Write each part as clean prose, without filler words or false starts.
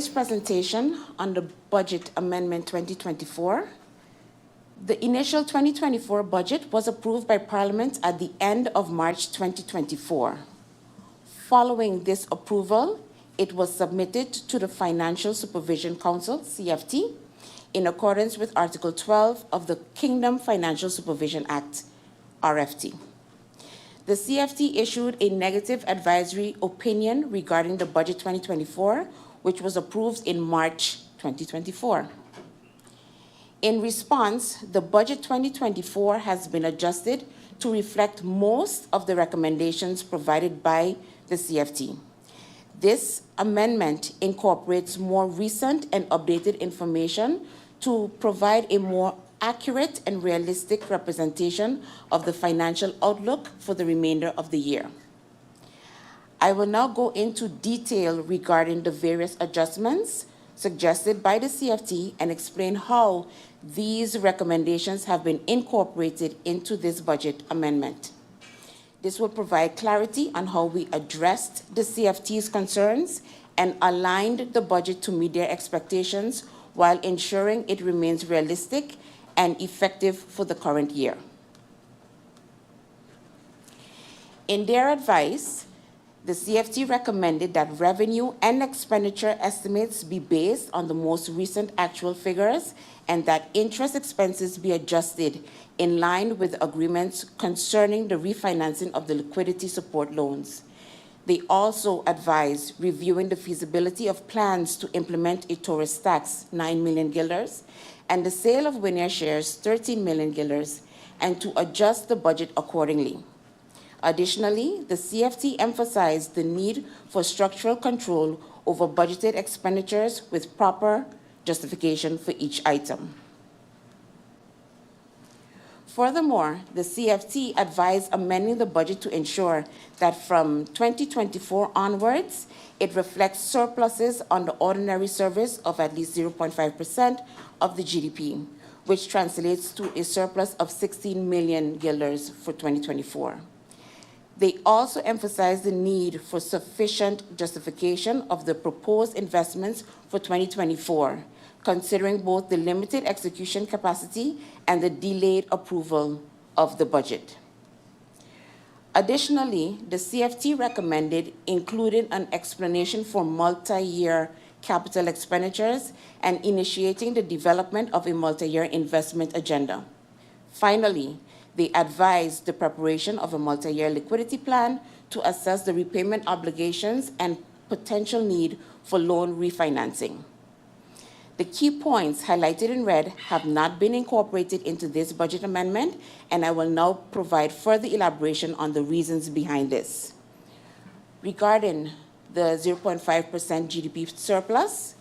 this presentation on the Budget Amendment 2024, the initial 2024 budget was approved by Parliament at the end of March 2024. Following this approval, it was submitted to the Financial Supervision Council, CFT, in accordance with Article 12 of the Kingdom Financial Supervision Act, RFT. The CFT issued a negative advisory opinion regarding the Budget 2024, which was approved in March 2024. In response, the Budget 2024 has been adjusted to reflect most of the recommendations provided by the CFT. This amendment incorporates more recent and updated information to provide a more accurate and realistic representation of the financial outlook for the remainder of the year. I will now go into detail regarding the various adjustments suggested by the CFT and explain how these recommendations have been incorporated into this budget amendment. This will provide clarity on how we addressed the CFT's concerns and aligned the budget to meet their expectations while ensuring it remains realistic and effective for the current year. In their advice, the CFT recommended that revenue and expenditure estimates be based on the most recent actual figures and that interest expenses be adjusted in line with agreements concerning the refinancing of the liquidity support loans. They also advised reviewing the feasibility of plans to implement a tourist tax, 9 million guilders, and the sale of Winair shares, 13 million guilders, and to adjust the budget accordingly. Additionally, the CFT emphasized the need for structural control over budgeted expenditures with proper justification for each item. Furthermore, the CFT advised amending the budget to ensure that from 2024 onwards, it reflects surpluses on the ordinary service of at least 0.5% of the GDP, which translates to a surplus of 16 million guilders for 2024. They also emphasized the need for sufficient justification of the proposed investments for 2024, considering both the limited execution capacity and the delayed approval of the budget. Additionally, the CFT recommended including an explanation for multi-year capital expenditures and initiating the development of a multi-year investment agenda. Finally, they advised the preparation of a multi-year liquidity plan to assess the repayment obligations and potential need for loan refinancing. The key points highlighted in red have not been incorporated into this budget amendment, and I will now provide further elaboration on the reasons behind this. Regarding the 0.5% GDP surplus,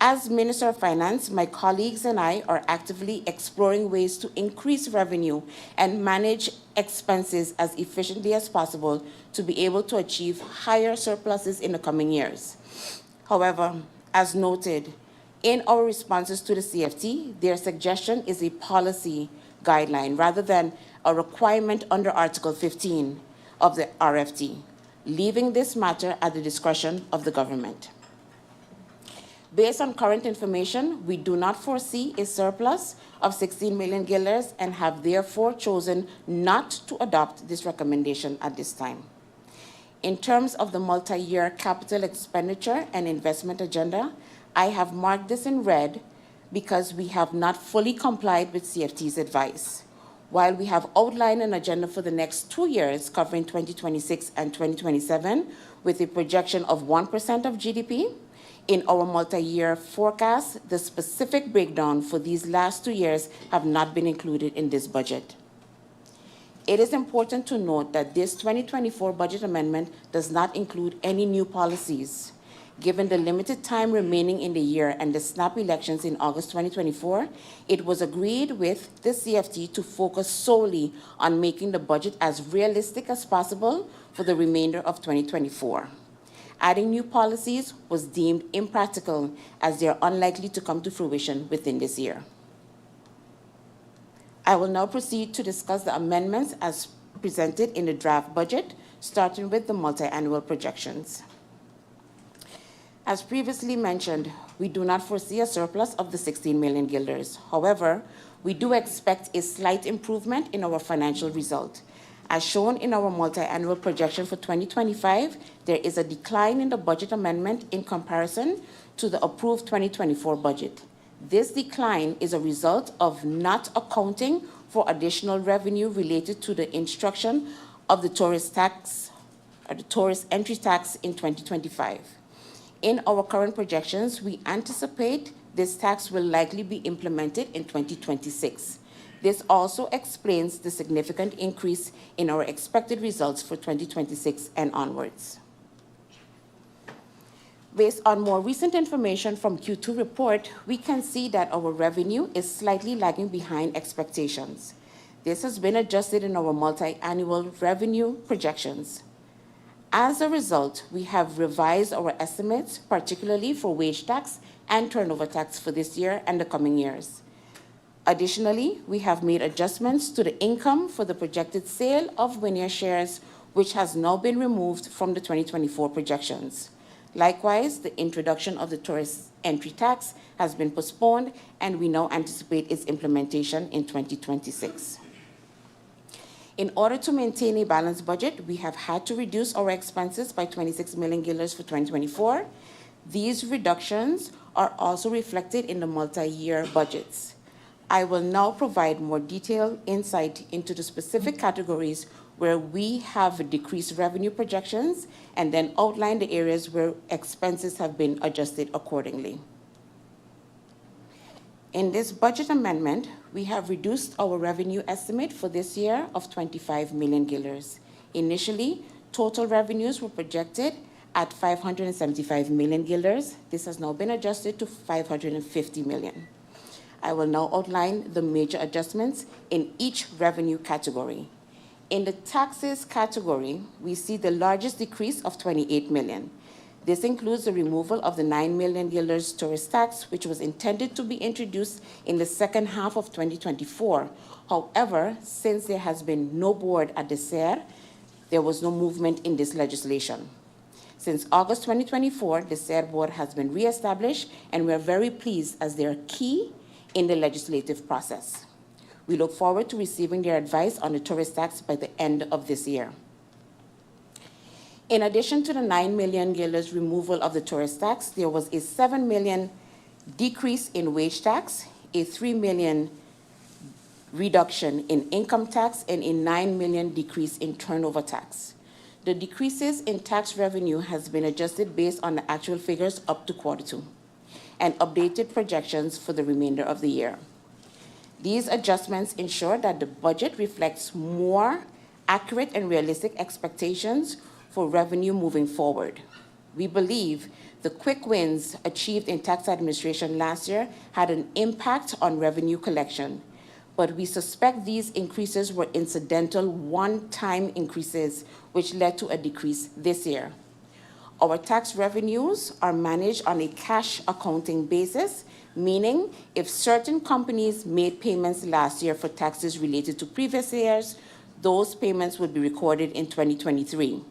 as Minister of Finance, my colleagues and I are actively exploring ways to increase revenue and manage expenses as efficiently as possible to be able to achieve higher surpluses in the coming years. However, as noted, in our responses to the CFT, their suggestion is a policy guideline rather than a requirement under Article 15 of the RFT, leaving this matter at the discretion of the government. Based on current information, we do not foresee a surplus of 16 million guilders and have therefore chosen not to adopt this recommendation at this time. In terms of the multi-year capital expenditure and investment agenda, I have marked this in red because we have not fully complied with CFT's advice. While we have outlined an agenda for the next 2 years covering 2026 and 2027 with a projection of 1% of GDP, in our multi-year forecast, the specific breakdown for these last 2 years have not been included in this budget. It is important to note that this 2024 budget amendment does not include any new policies. Given the limited time remaining in the year and the snap elections in August 2024, it was agreed with the CFT to focus solely on making the budget as realistic as possible for the remainder of 2024. Adding new policies was deemed impractical as they are unlikely to come to fruition within this year. I will now proceed to discuss the amendments as presented in the draft budget, starting with the multi-annual projections. As previously mentioned, we do not foresee a surplus of the 16 million guilders. However, we do expect a slight improvement in our financial result. As shown in our multi-annual projection for 2025, there is a decline in the budget amendment in comparison to the approved 2024 budget. This decline is a result of not accounting for additional revenue related to the instruction of the tourist tax, or the tourist entry tax in 2025. In our current projections, we anticipate this tax will likely be implemented in 2026. This also explains the significant increase in our expected results for 2026 and onwards. Based on more recent information from Q2 report, we can see that our revenue is slightly lagging behind expectations. This has been adjusted in our multi-annual revenue projections. As a result, we have revised our estimates, particularly for wage tax and turnover tax for this year and the coming years. Additionally, we have made adjustments to the income for the projected sale of Winier shares, which has now been removed from the 2024 projections. Likewise, the introduction of the tourist entry tax has been postponed, and we now anticipate its implementation in 2026. In order to maintain a balanced budget, we have had to reduce our expenses by 26 million guilders for 2024. These reductions are also reflected in the multi-year budgets. I will now provide more detailed insight into the specific categories where we have decreased revenue projections and then outline the areas where expenses have been adjusted accordingly. In this budget amendment, we have reduced our revenue estimate for this year of 25 million guilders. Initially, total revenues were projected at 575 million guilders. This has now been adjusted to 550 million. I will now outline the major adjustments in each revenue category. In the taxes category, we see the largest decrease of 28 million. This includes the removal of the 9 million guilders tourist tax, which was intended to be introduced in the second half of 2024. However, since there has been no board at the SER, there was no movement in this legislation. Since August 2024, the SER board has been reestablished, and we are very pleased as they are key in the legislative process. We look forward to receiving their advice on the tourist tax by the end of this year. In addition to the 9 million guilders removal of the tourist tax, there was a 7 million decrease in wage tax, a 3 million reduction in income tax, and a 9 million decrease in turnover tax. The decreases in tax revenue has been adjusted based on the actual figures up to Q2 and updated projections for the remainder of the year. These adjustments ensure that the budget reflects more accurate and realistic expectations for revenue moving forward. We believe the quick wins achieved in tax administration last year had an impact on revenue collection, but we suspect these increases were incidental one-time increases which led to a decrease this year. Our tax revenues are managed on a cash accounting basis, meaning if certain companies made payments last year for taxes related to previous years, those payments would be recorded in 2023.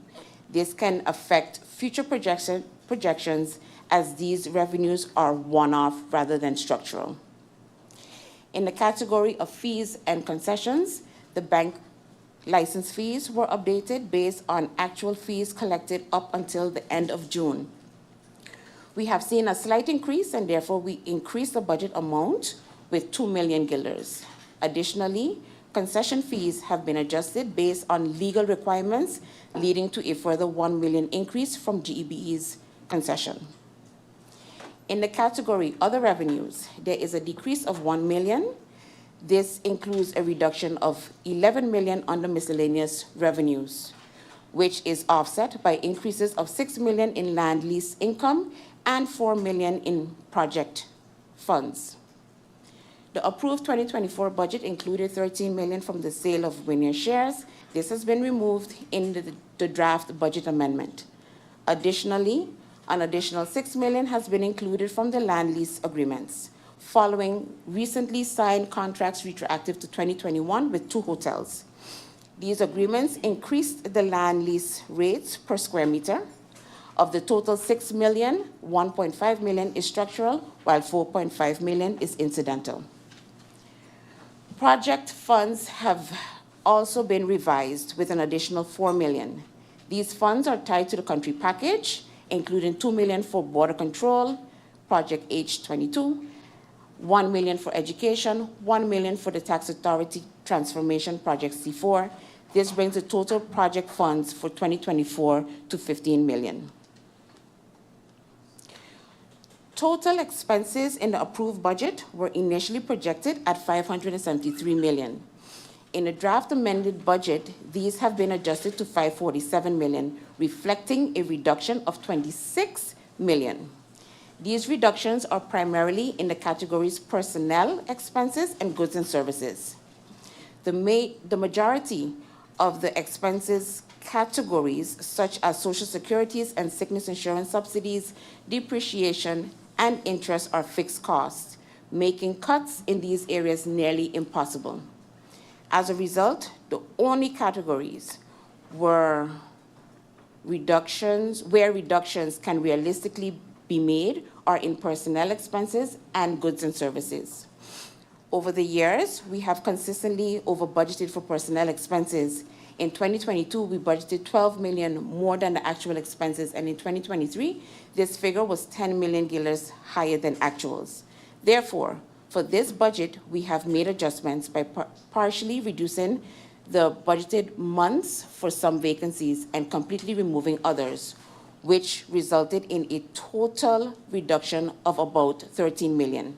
This can affect future projections as these revenues are one-off rather than structural. In the category of fees and concessions, the bank license fees were updated based on actual fees collected up until the end of June. We have seen a slight increase, and therefore we increased the budget amount with 2 million guilders. Additionally, concession fees have been adjusted based on legal requirements, leading to a further 1 million increase from GEBE's concession. In the category Other Revenues, there is a decrease of 1 million. This includes a reduction of 11 million under miscellaneous revenues, which is offset by increases of 6 million in land lease income and 4 million in project funds. The approved 2024 budget included 13 million from the sale of Winier shares. This has been removed in the draft budget amendment. Additionally, an additional 6 million has been included from the land lease agreements, following recently signed contracts retroactive to 2021 with 2 hotels. These agreements increased the land lease rates per square meter. Of the total 6 million, 1.5 million is structural, while 4.5 million is incidental. Project funds have also been revised with an additional 4 million. These funds are tied to the country package, including 2 million for border control, Project H22, 1 million for education, 1 million for the Tax Authority Transformation Project C4. This brings the total project funds for 2024 to 15 million. Total expenses in the approved budget were initially projected at 573 million. In the draft amended budget, these have been adjusted to 547 million, reflecting a reduction of 26 million. These reductions are primarily in the categories personnel expenses and goods and services. The majority of the expenses categories, such as Social Securities and sickness insurance subsidies, depreciation, and interest, are fixed costs, making cuts in these areas nearly impossible. As a result, the only categories where reductions can realistically be made are in personnel expenses and goods and services. Over the years, we have consistently over-budgeted for personnel expenses. In 2022, we budgeted 12 million more than the actual expenses, and in 2023, this figure was 10 million guilders higher than actuals. Therefore, for this budget, we have made adjustments by partially reducing the budgeted months for some vacancies and completely removing others, which resulted in a total reduction of about 13 million.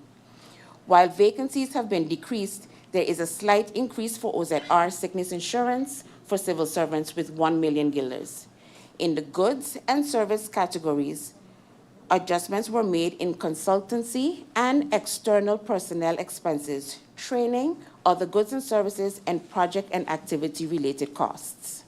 While vacancies have been decreased, there is a slight increase for OZR sickness insurance for civil servants with 1 million guilders. In the goods and service categories, adjustments were made in consultancy and external personnel expenses, training, other goods and services, and project and activity-related costs.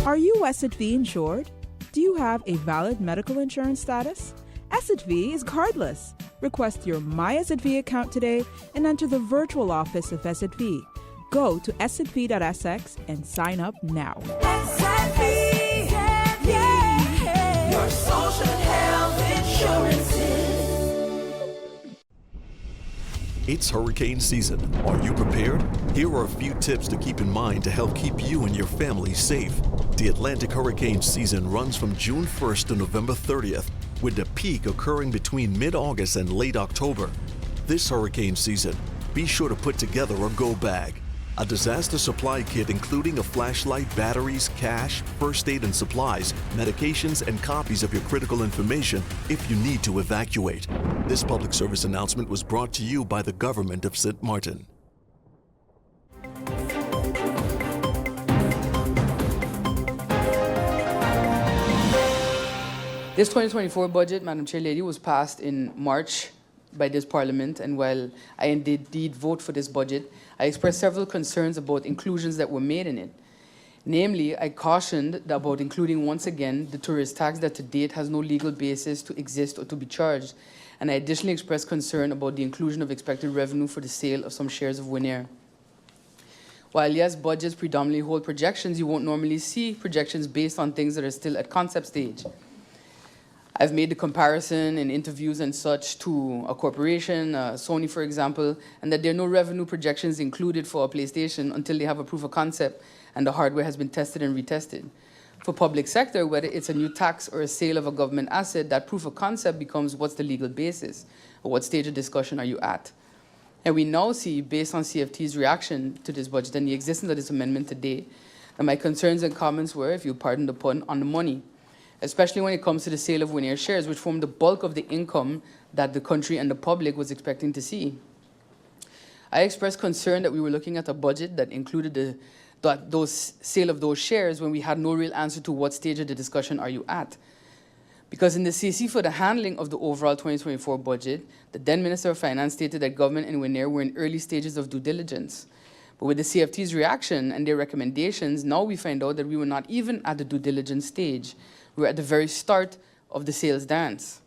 Are you SXM insured? Do you have a valid medical insurance status? SXM is cardless. Request your My SXM account today and enter the virtual office of SXM. Go to sxv.sx and sign up now. SXM, yeah. Your social and health insurances. It's hurricane season. Are you prepared? Here are a few tips to keep in mind to help keep you and your family safe. The Atlantic hurricane season runs from June 1st to November 30th, with the peak occurring between mid-August and late October. This hurricane season, be sure to put together a go bag. A disaster supply kit including a flashlight, batteries, cash, first aid and supplies, medications, and copies of your critical information if you need to evacuate. This public service announcement was brought to you by the government of St. Martin. This 2024 budget, Madam Chair Lady, was passed in March by this Parliament, and while I indeed vote for this budget, I expressed several concerns about inclusions that were made in it. Namely, I cautioned about including once again the tourist tax that to date has no legal basis to exist or to be charged, and I additionally expressed concern about the inclusion of expected revenue for the sale of some shares of Winair. While yes, budgets predominantly hold projections, you won't normally see projections based on things that are still at concept stage. I've made the comparison in interviews and such to a corporation, Sony for example, and that there are no revenue projections included for a PlayStation until they have a proof of concept and the hardware has been tested and retested. For public sector, whether it's a new tax or a sale of a government asset, that proof of concept becomes what's the legal basis, or what stage of discussion are you at. And we now see, based on CFT's reaction to this budget and the existence of this amendment today, that my concerns and comments were, if you pardon the pun, on the money, especially when it comes to the sale of Winair shares, which form the bulk of the income that the country and the public was expecting to see. I expressed concern that we were looking at a budget that included the those sale of those shares when we had no real answer to what stage of the discussion are you at. Because in the CC for the handling of the overall 2024 budget, the then Minister of Finance stated that government and Winair were in early stages of due diligence. But with the CFT's reaction and their recommendations, now we find out that we were not even at the due diligence stage. We were at the very start of the sales dance.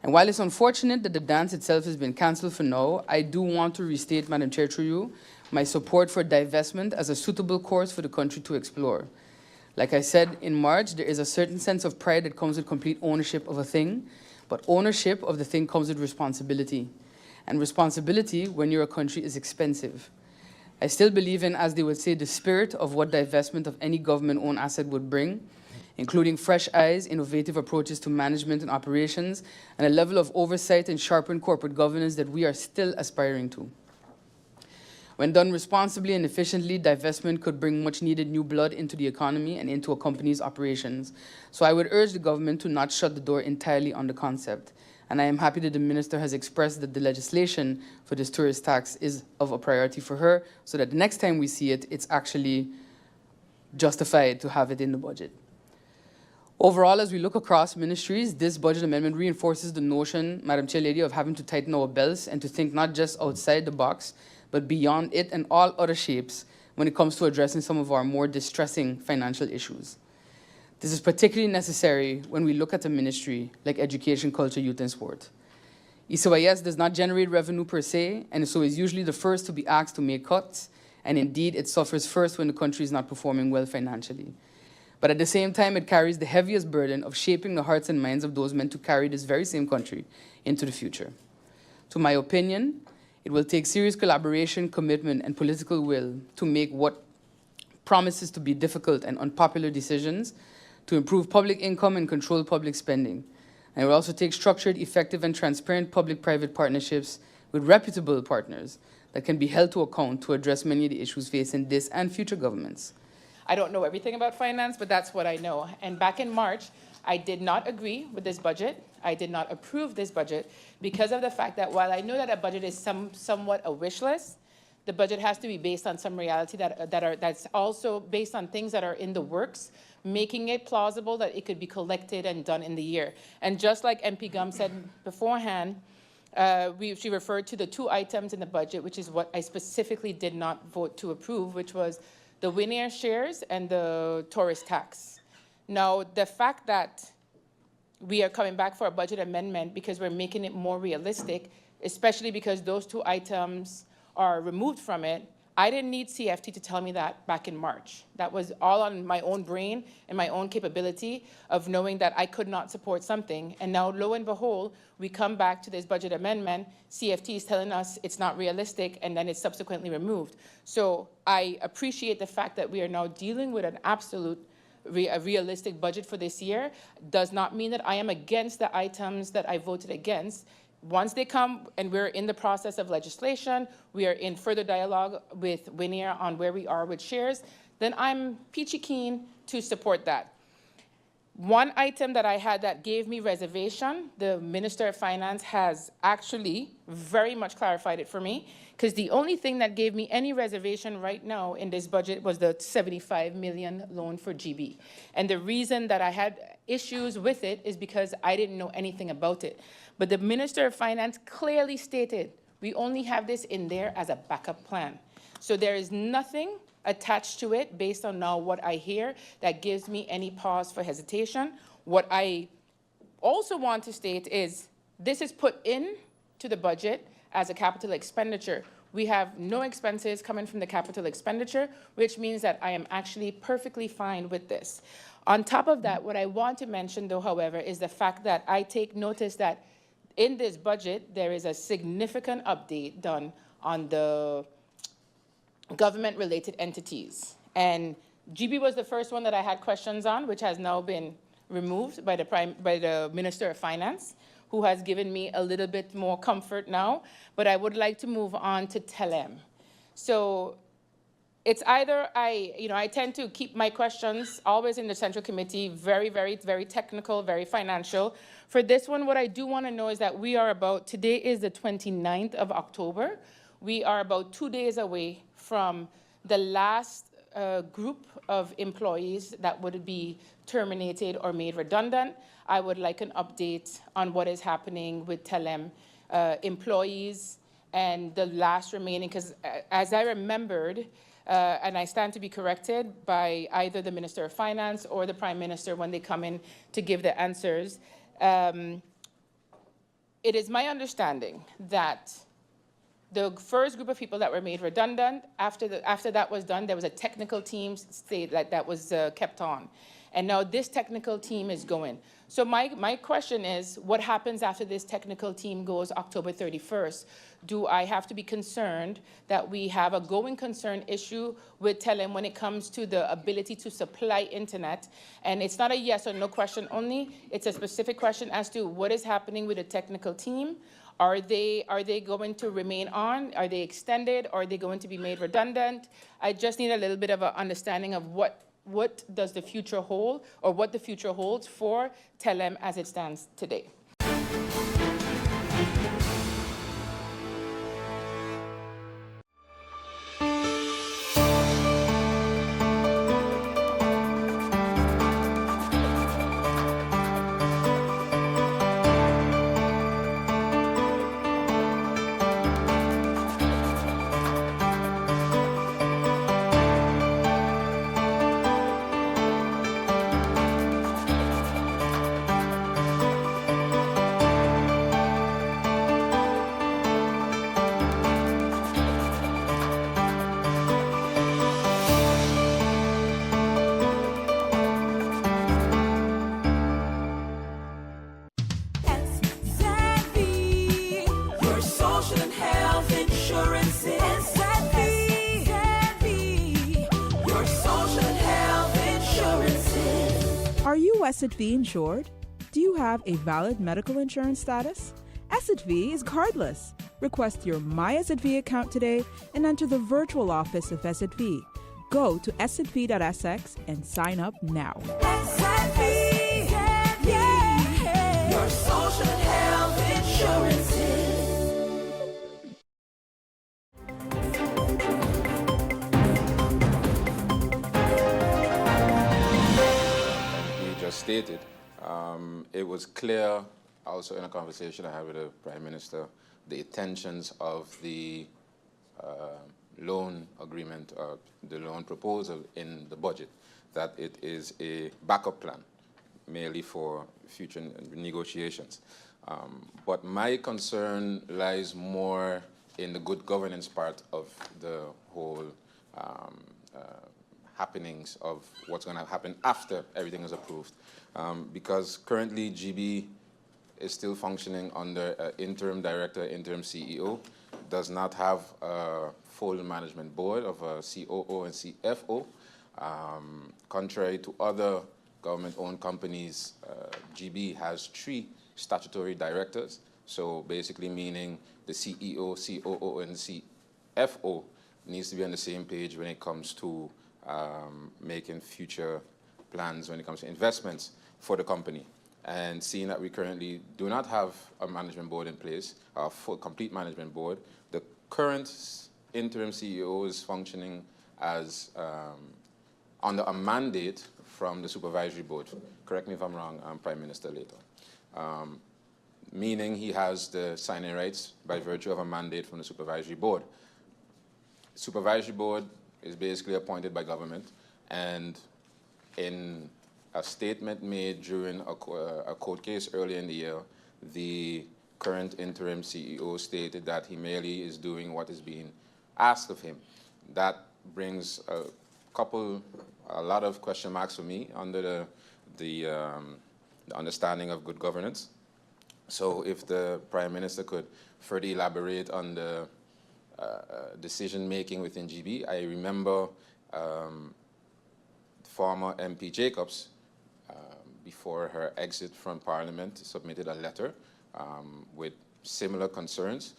And while it's unfortunate that the dance itself has been cancelled for now, I do want to restate, Madam Chair, through you, my support for divestment as a suitable course for the country to explore. Like I said in March, there is a certain sense of pride that comes with complete ownership of a thing, but ownership of the thing comes with responsibility. And responsibility, when you're a country, is expensive. I still believe in, as they would say, the spirit of what divestment of any government-owned asset would bring, including fresh eyes, innovative approaches to management and operations, and a level of oversight and sharpened corporate governance that we are still aspiring to. When done responsibly and efficiently, divestment could bring much-needed new blood into the economy and into a company's operations. So I would urge the government to not shut the door entirely on the concept. And I am happy that the Minister has expressed that the legislation for this tourist tax is of a priority for her, so that the next time we see it, it's actually justified to have it in the budget. Overall, as we look across ministries, this budget amendment reinforces the notion, Madam Chair Lady, of having to tighten our belts and to think not just outside the box, but beyond it and all other shapes when it comes to addressing some of our more distressing financial issues. This is particularly necessary when we look at a ministry like Education, Culture, Youth and Sport. ECYS does not generate revenue per se, and so is usually the first to be asked to make cuts, and indeed it suffers first when the country is not performing well financially. But at the same time, it carries the heaviest burden of shaping the hearts and minds of those meant to carry this very same country into the future. To my opinion, it will take serious collaboration, commitment, and political will to make what promises to be difficult and unpopular decisions to improve public income and control public spending. And it will also take structured, effective, and transparent public-private partnerships with reputable partners that can be held to account to address many of the issues facing this and future governments. I don't know everything about finance, but that's what I know. And back in March, I did not agree with this budget. I did not approve this budget because of the fact that while I know that a budget is somewhat a wish list, the budget has to be based on some reality that's also based on things that are in the works, making it plausible that it could be collected and done in the year. And just like MP Gum said beforehand, she referred to the two items in the budget, which is what I specifically did not vote to approve, which was the Winair shares and the tourist tax. Now, the fact that we are coming back for a budget amendment because we're making it more realistic, especially because those two items are removed from it, I didn't need CFT to tell me that back in March. That was all on my own brain and my own capability of knowing that I could not support something. And now, lo and behold, we come back to this budget amendment, CFT is telling us it's not realistic, and then it's subsequently removed. So I appreciate the fact that we are now dealing with an absolute a realistic budget for this year. Does not mean that I am against the items that I voted against. Once they come and we're in the process of legislation, we are in further dialogue with Winair on where we are with shares, then I'm peachy keen to support that. One item that I had that gave me reservation, the Minister of Finance has actually very much clarified it for me, because the only thing that gave me any reservation right now in this budget was the 75 million loan for GB. And the reason that I had issues with it is because I didn't know anything about it. But the Minister of Finance clearly stated, we only have this in there as a backup plan. So there is nothing attached to it based on now what I hear that gives me any pause for hesitation. What I also want to state is this is put in to the budget as a capital expenditure. We have no expenses coming from the capital expenditure, which means that I am actually perfectly fine with this. On top of that, what I want to mention though, however, is the fact that I take notice that in this budget, there is a significant update done on the government-related entities. And GB was the first one that I had questions on, which has now been removed by the Minister of Finance, who has given me a little bit more comfort now. But I would like to move on to TELEM. So it's either I tend to keep my questions always in the Central Committee, very, very, very technical, very financial. For this one, what I do want to know is that today is the 29th of October. We are about 2 days away from the last group of employees that would be terminated or made redundant. I would like an update on what is happening with Telem employees and the last remaining, because as I remembered, and I stand to be corrected by either the Minister of Finance or the Prime Minister when they come in to give the answers, it is my understanding that the first group of people that were made redundant, after that was done, there was a technical team that was kept on. And now this technical team is going. So my question is, what happens after this technical team goes October 31st? Do I have to be concerned that we have a going concern issue with Telem when it comes to the ability to supply internet? And it's not a yes or no question only, it's a specific question as to what is happening with the technical team. Are they going to remain on? Are they extended? Are they going to be made redundant? I just need a little bit of an understanding of what does the future hold, or what the future holds for Telem as it stands today. Your social and health insurance is your social and health insurance. Are you SXV insured? Do you have a valid medical insurance status? SXV is cardless. Request your My SXV account today and enter the virtual office of SXV. Go to sxv.sx and sign up now. Your social and health insurances. You just stated, it was clear also in a conversation I had with the Prime Minister, the intentions of the loan agreement, the loan proposal in the budget, that it is a backup plan, merely for future negotiations. But my concern lies more in the good governance part of the whole happenings of what's going to happen after everything is approved. Because currently GB is still functioning under interim director, interim CEO, does not have a full management board of a COO and CFO. Contrary to other government-owned companies, GB has 3 statutory directors. So basically meaning the CEO, COO, and CFO needs to be on the same page when it comes to making future plans when it comes to investments for the company. And seeing that we currently do not have a management board in place, a full, complete management board, the current interim CEO is functioning as under a mandate from the supervisory board. Correct me if I'm wrong, Prime Minister later. Meaning he has the signing rights by virtue of a mandate from the supervisory board. Supervisory board is basically appointed by government, and in a statement made during a court case earlier in the year, the current interim CEO stated that he merely is doing what is being asked of him. That brings a lot of question marks for me under the understanding of good governance. So if the Prime Minister could further elaborate on the decision-making within GB. I remember former MP Jacobs, before her exit from Parliament, submitted a letter with similar concerns.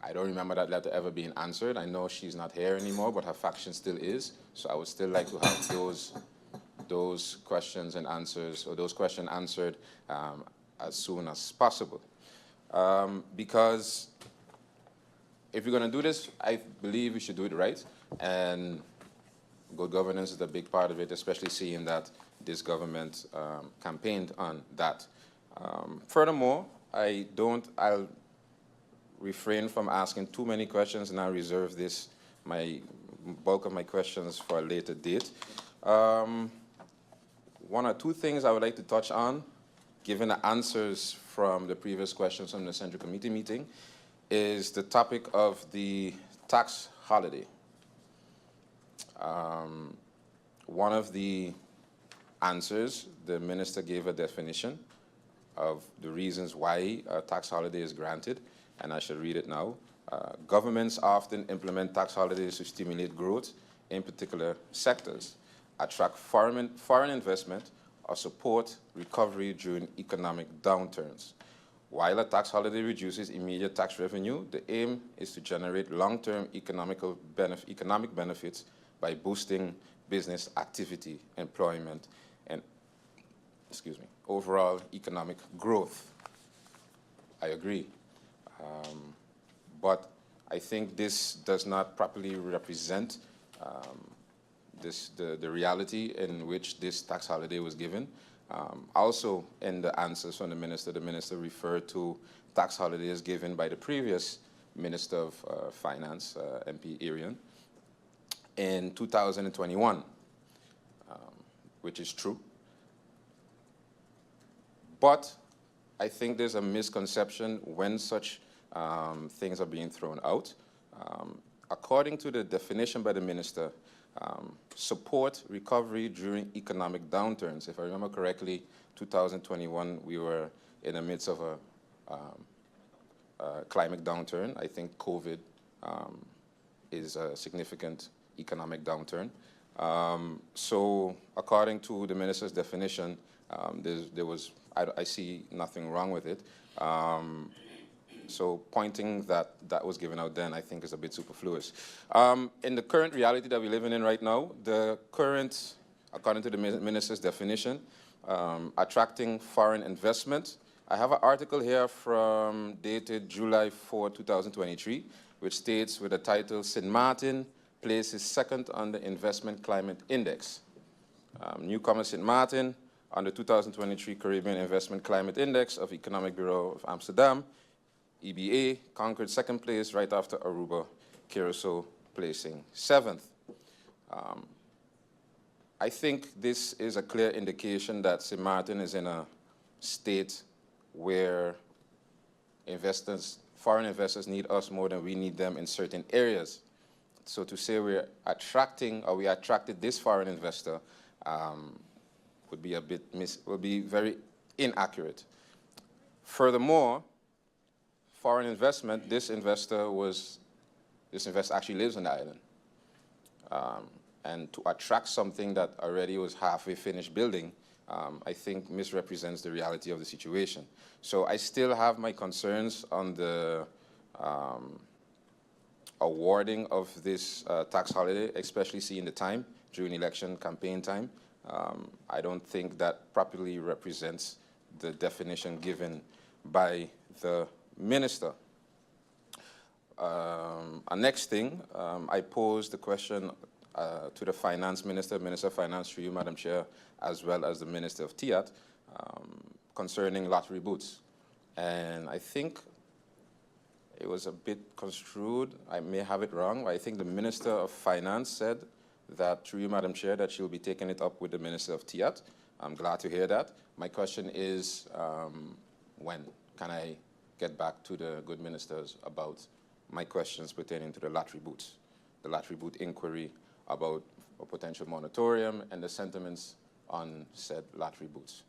I don't remember that letter ever being answered. I know she's not here anymore, but her faction still is. So I would still like to have those questions and answers, or those questions answered as soon as possible. Because if we're going to do this, I believe we should do it right. And Good governance is a big part of it, especially seeing that this government campaigned on that. Furthermore, I'll refrain from asking too many questions, and I'll reserve my bulk of my questions for a later date. One or two things I would like to touch on, given the answers from the previous questions from the Central Committee meeting, is the topic of the tax holiday. One of the answers, the minister gave a definition of the reasons why a tax holiday is granted, and I shall read it now. Governments often implement tax holidays to stimulate growth in particular sectors, attract foreign investment, or support recovery during economic downturns. While a tax holiday reduces immediate tax revenue, the aim is to generate long-term economic benefits by boosting business activity, employment, and overall economic growth. I agree. But I think this does not properly represent the reality in which this tax holiday was given. Also, in the answers from the minister referred to tax holidays given by the previous Minister of Finance, MP Arian, in 2021, which is true. But I think there's a misconception when such things are being thrown out. According to the definition by the minister, support recovery during economic downturns. If I remember correctly, 2021, we were in the midst of a climate downturn. I think COVID is a significant economic downturn. So according to the minister's definition, I see nothing wrong with it. So pointing that was given out then, I think, is a bit superfluous. In the current reality that we're living in right now, according to the minister's definition, attracting foreign investment. I have an article here dated July 4, 2023, which states with the title, St. Martin places second on the Investment Climate Index. Newcomer St. Martin on the 2023 Caribbean Investment Climate Index of Economic Bureau of Amsterdam, EBA, conquered second place right after Aruba, Curacao placing seventh. I think this is a clear indication that St. Martin is in a state where foreign investors need us more than we need them in certain areas. So to say we attracted this foreign investor would be very inaccurate. Furthermore, foreign investment, this investor actually lives on the island. And to attract something that already was halfway finished building, I think misrepresents the reality of the situation. So I still have my concerns on the awarding of this tax holiday, especially seeing the time during election campaign time. I don't think that properly represents the definition given by the minister. Next thing, I posed the question to the finance minister, Minister of Finance, through you, Madam Chair, as well as the Minister of TIAT, concerning lottery booths. And I think it was a bit construed. I may have it wrong, but I think the Minister of Finance said that, through you, Madam Chair, that she will be taking it up with the Minister of TIAT. I'm glad to hear that. My question is, when can I get back to the good ministers about my questions pertaining to the lottery booths, the lottery booth inquiry about a potential moratorium and the sentiments on said lottery booths?